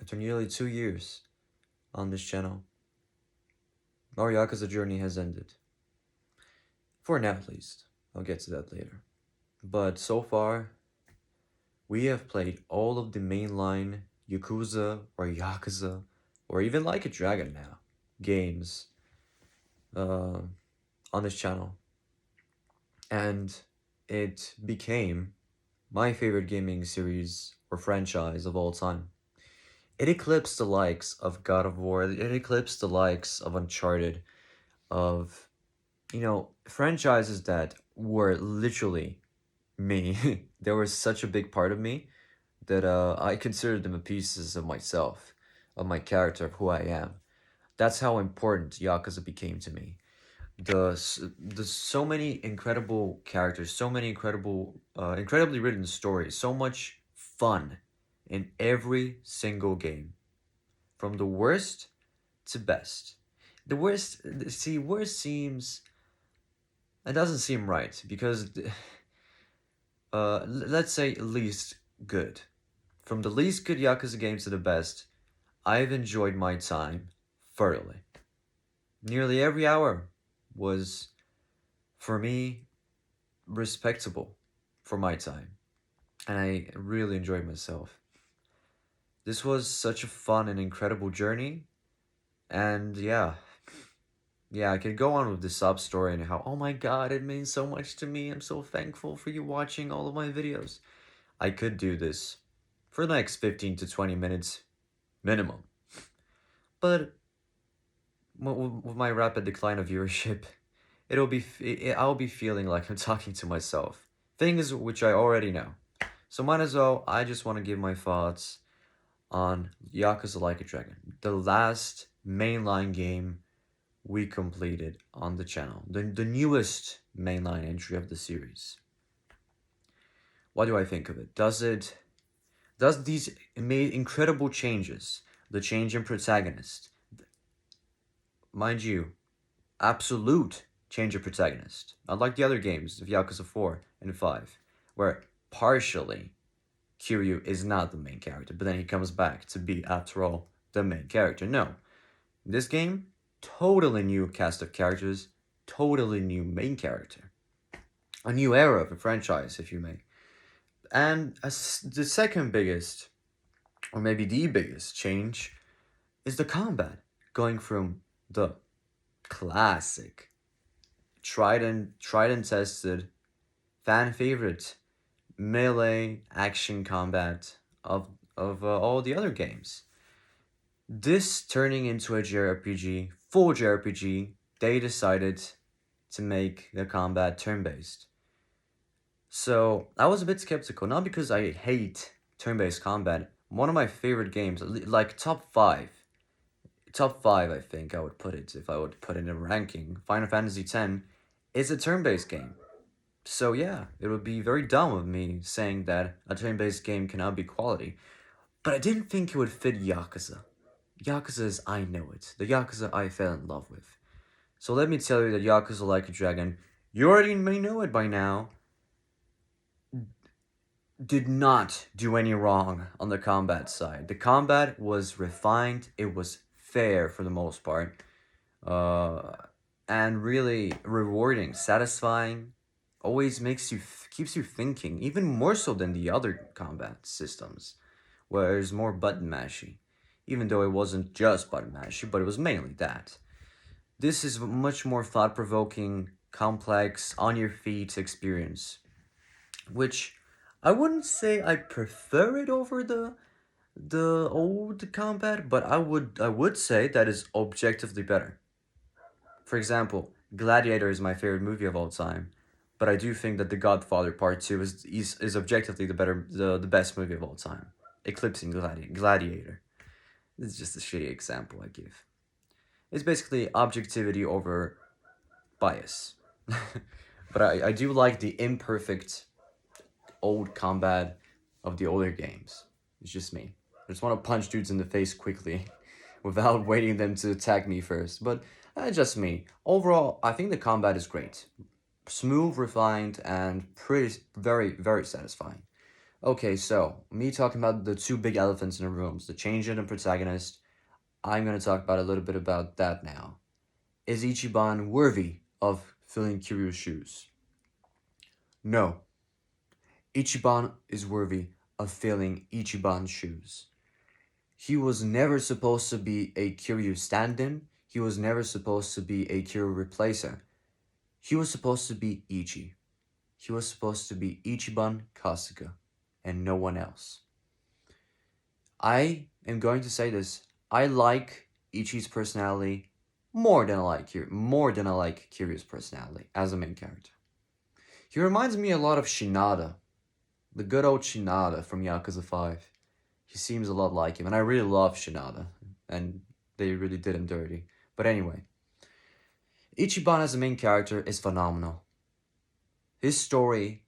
After nearly 2 years on this channel, our Yakuza journey has ended. For now, at least. I'll get to that later. But so far, we have played all of the mainline Yakuza, or even Like a Dragon now, games uh, on this channel. And it became my favorite gaming series or franchise of all time. It eclipsed the likes of God of War, it eclipsed the likes of Uncharted, of, franchises that were literally me. They were such a big part of me that I considered them pieces of myself, of my character, of who I am. That's how important Yakuza became to me. The so many incredible characters, so many incredibly written stories, so much fun in every single game, from the worst to best. The worst, see, worst seems it doesn't seem right because, let's say least good. From the least good Yakuza games to the best, I've enjoyed my time thoroughly. Nearly every hour was, for me, respectable for my time, and I really enjoyed myself. This was such a fun and incredible journey, and yeah, I could go on with the sub story and how, oh my god, it means so much to me. I'm so thankful for you watching all of my videos. I could do this for the next 15 to 20 minutes minimum. But with my rapid decline of viewership, I'll be feeling like I'm talking to myself. Things which I already know. So might as well, I just want to give my thoughts on Yakuza Like a Dragon, the last mainline game we completed on the channel, the newest mainline entry of the series. What do I think of it? Does these incredible changes, the change in protagonist, mind you, absolute change of protagonist, unlike the other games of Yakuza 4 and 5, where partially Kiryu is not the main character, but then he comes back to be, after all, the main character. No. In this game, totally new cast of characters, totally new main character. A new era of a franchise, if you may. And the second biggest, or maybe the biggest change, is the combat. Going from the classic, tried and tested, fan favorite melee action combat of all the other games. This turning into a JRPG, full JRPG, they decided to make the combat turn-based. So I was a bit skeptical, not because I hate turn-based combat. One of my favorite games, like top five, I think I would put it if I would put it in a ranking. Final Fantasy X is a turn-based game. So yeah, it would be very dumb of me saying that a turn-based game cannot be quality. But I didn't think it would fit Yakuza. Yakuza as I know it. The Yakuza I fell in love with. So let me tell you that Yakuza Like a Dragon, you already may know it by now, did not do any wrong on the combat side. The combat was refined, it was fair for the most part, and really rewarding, satisfying, always keeps you thinking, even more so than the other combat systems, where it's more button mashy. Even though it wasn't just button mashy, but it was mainly that. This is a much more thought-provoking, complex, on-your-feet experience, which I wouldn't say I prefer it over the old combat, but I would say that is objectively better. For example, Gladiator is my favorite movie of all time, but I do think that The Godfather Part 2 is objectively the best movie of all time, eclipsing Gladiator. This is just a shitty example I give. It's basically objectivity over bias. But I do like the imperfect old combat of the older games. It's just me. I just want to punch dudes in the face quickly without waiting them to attack me first. But just me. Overall, I think the combat is great. Smooth, refined, and very, very satisfying. Okay, so me talking about the two big elephants in the rooms, the change in the protagonist, I'm gonna talk about a little bit about that now. Is Ichiban worthy of filling Kiryu's shoes? No. Ichiban is worthy of filling Ichiban's shoes. He was never supposed to be a Kiryu stand-in. He was never supposed to be a Kiryu replacer. He was supposed to be Ichi. He was supposed to be Ichiban Kasuga and no one else. I am going to say this. I like Ichi's personality more than I like Kiryu's personality as a main character. He reminds me a lot of Shinada, the good old Shinada from Yakuza 5. He seems a lot like him, and I really love Shinada, and they really did him dirty. But anyway, Ichiban as a main character is phenomenal. His story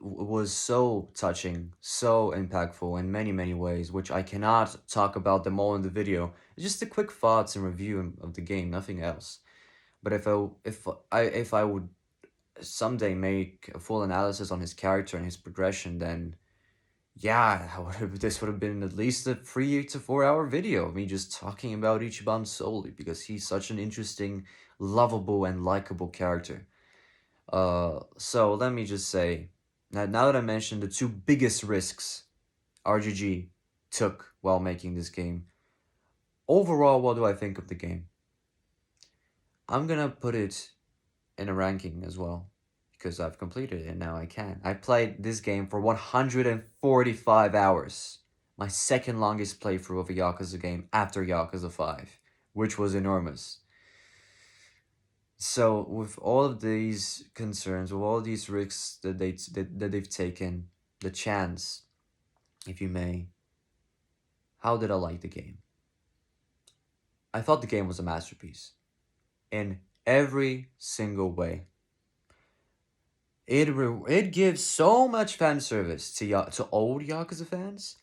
was so touching, so impactful in many, many ways, which I cannot talk about them all in the video. It's just a quick thoughts and review of the game, nothing else. But if I would someday make a full analysis on his character and his progression, then yeah, this would have been at least a 3 to 4 hour video of me just talking about Ichiban solely because he's such an interesting, lovable, and likable character. So let me just say, now that I mentioned the two biggest risks RGG took while making this game, overall, what do I think of the game? I'm gonna put it in a ranking as well because I've completed it and now I can. I played this game for 145 hours, my second longest playthrough of a Yakuza game after Yakuza 5, which was enormous. So with all of these concerns, with all these risks that they've taken, the chance, if you may, how did I like the game? I thought the game was a masterpiece in every single way. It gives so much fan service to old Yakuza fans,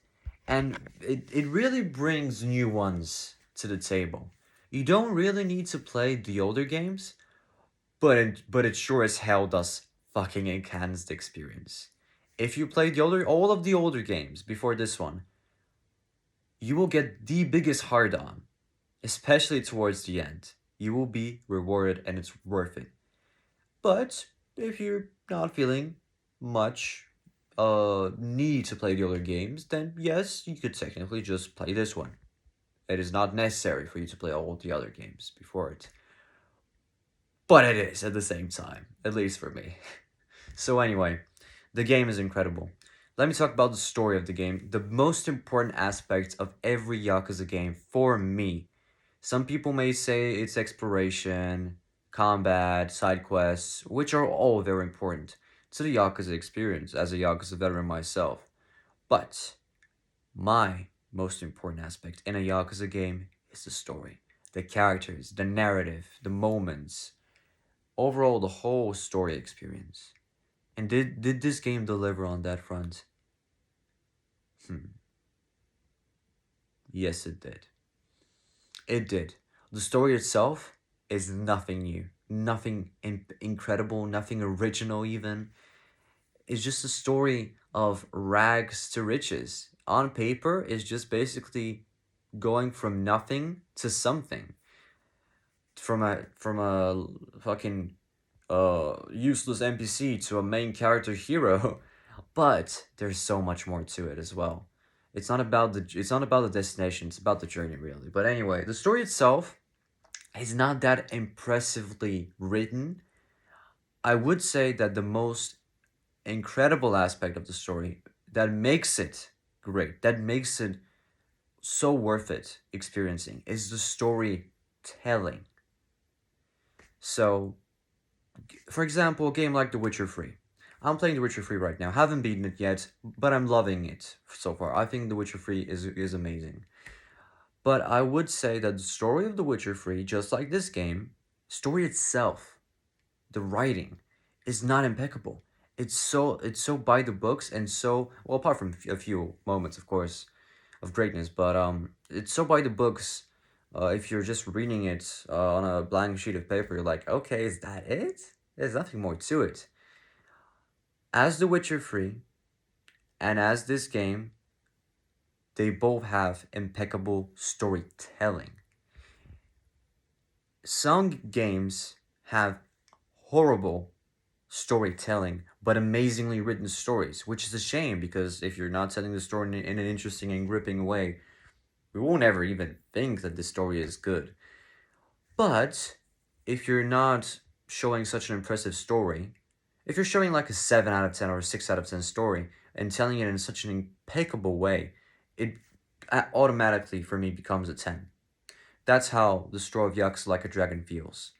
and it really brings new ones to the table. You don't really need to play the older games, but it sure as hell does fucking enhance the experience. If you played all of the older games before this one, you will get the biggest hard on, especially towards the end. You will be rewarded and it's worth it. But if you're not feeling much need to play the other games, then yes, you could technically just play this one. It is not necessary for you to play all the other games before it. But it is at the same time, at least for me. So anyway, the game is incredible. Let me talk about the story of the game, the most important aspect of every Yakuza game for me. Some people may say it's exploration, combat, side quests, which are all very important to the Yakuza experience as a Yakuza veteran myself. But my most important aspect in a Yakuza game is the story, the characters, the narrative, the moments, overall the whole story experience. And did this game deliver on that front? Hmm. Yes, it did. It did. The story itself is nothing new, nothing incredible, nothing original even. It's just a story of rags to riches. On paper, it's just basically going from nothing to something. From a fucking useless NPC to a main character hero. But there's so much more to it as well. It's not about the destination, it's about the journey really. But anyway, the story itself is not that impressively written. I would say that the most incredible aspect of the story that makes it great, that makes it so worth it experiencing is the storytelling. So, for example, a game like The Witcher 3. I'm playing The Witcher 3 right now. Haven't beaten it yet, but I'm loving it so far. I think The Witcher 3 is amazing. But I would say that the story of The Witcher 3, just like this game, story itself, the writing, is not impeccable. It's so by the books and so well apart from a few moments, of course, of greatness, but it's so by the books. If you're just reading it on a blank sheet of paper, you're like, okay, is that it? There's nothing more to it. As The Witcher 3, And as this game, they both have impeccable storytelling. Some games have horrible storytelling, but amazingly written stories, which is a shame because if you're not telling the story in an interesting and gripping way, we won't ever even think that the story is good. But if you're not showing such an impressive story, if you're showing like a 7 out of 10 or a 6 out of 10 story and telling it in such an impeccable way, it automatically for me becomes a 10. That's how the story of Yakuza Like a Dragon feels.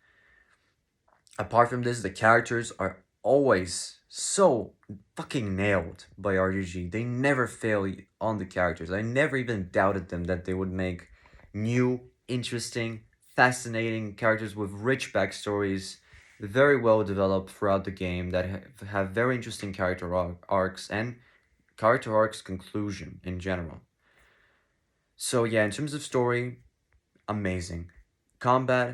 Apart from this, the characters are always so fucking nailed by RGG. They never fail on the characters. I never even doubted them that they would make new, interesting, fascinating characters with rich backstories, very well developed throughout the game, that have very interesting character arcs and character arcs conclusion in general. So yeah, in terms of story, amazing. Combat,